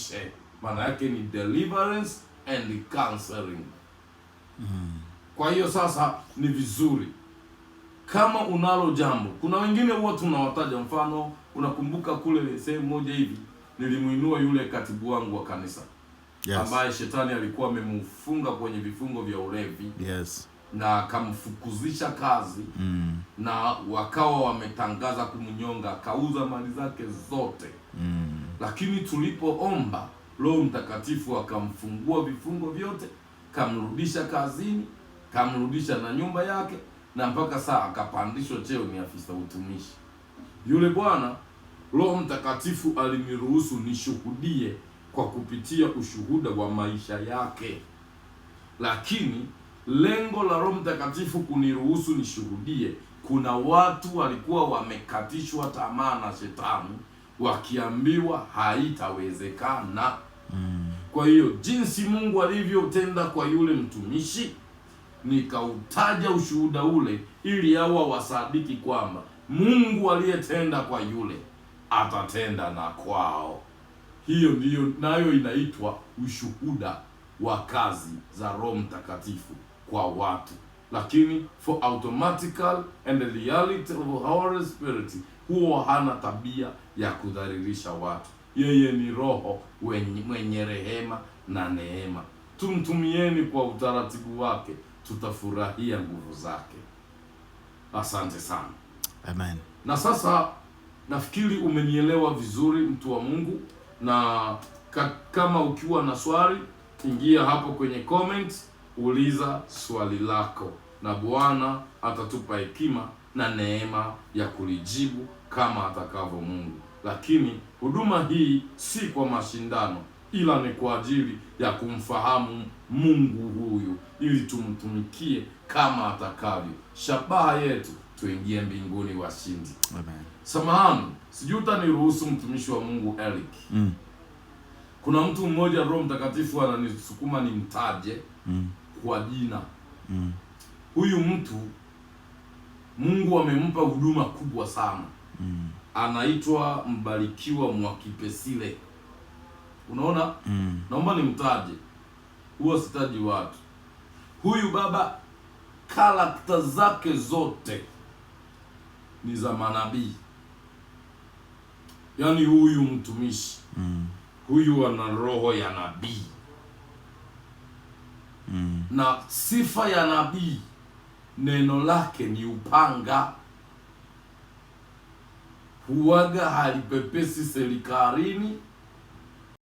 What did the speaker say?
lishe, maana yake ni deliverance and counseling. Kwa hiyo sasa ni vizuri kama unalo jambo. Kuna wengine huwa tunawataja, mfano unakumbuka kule sehemu moja hivi nilimuinua yule katibu wangu wa kanisa, yes, ambaye shetani alikuwa amemfunga kwenye vifungo vya ulevi, yes, na akamfukuzisha kazi, na wakawa wametangaza kumnyonga, akauza mali zake zote. Lakini tulipoomba, Roho Mtakatifu akamfungua vifungo vyote, kamrudisha kazini, kamrudisha na nyumba yake, na mpaka saa akapandishwa cheo, ni afisa utumishi. Yule bwana, Roho Mtakatifu aliniruhusu nishuhudie kwa kupitia ushuhuda wa maisha yake. Lakini lengo la Roho Mtakatifu kuniruhusu nishuhudie, kuna watu walikuwa wamekatishwa tamaa na shetani, wakiambiwa haitawezekana. Kwa hiyo jinsi Mungu alivyotenda kwa yule mtumishi, nikautaja ushuhuda ule ili hawa wasadiki kwamba Mungu aliyetenda kwa yule atatenda na kwao. Hiyo ndiyo nayo inaitwa ushuhuda wa kazi za Roho Mtakatifu kwa watu. Lakini for automatical and the reality of Holy Spirit, huwa hana tabia ya kudhalilisha watu. Yeye ni roho mwenye rehema na neema. Tumtumieni kwa utaratibu wake, tutafurahia nguvu zake. Asante sana. Amen. Na sasa nafikiri umenielewa vizuri, mtu wa Mungu, na kama ukiwa na swali, ingia hapo kwenye comment, uliza swali lako, na Bwana atatupa hekima na neema ya kulijibu kama atakavyo Mungu. Lakini huduma hii si kwa mashindano, ila ni kwa ajili ya kumfahamu Mungu huyu, ili tumtumikie kama atakavyo. Shabaha yetu tuingie mbinguni washindi. Amen. Samahani, sijui utaniruhusu mtumishi wa Mungu Eric. Kuna mtu mmoja Roho Mtakatifu ananisukuma nimtaje kwa jina. Huyu mtu Mungu amempa huduma kubwa sana. Anaitwa Mbarikiwa Mwakipesile. Unaona? Naomba nimtaje. Huwa sitaji watu. Huyu baba karakta zake zote ni za manabii. Yaani huyu mtumishi huyu ana roho ya nabii. Na sifa ya nabii, neno lake ni upanga. Huwaga halipepesi serikalini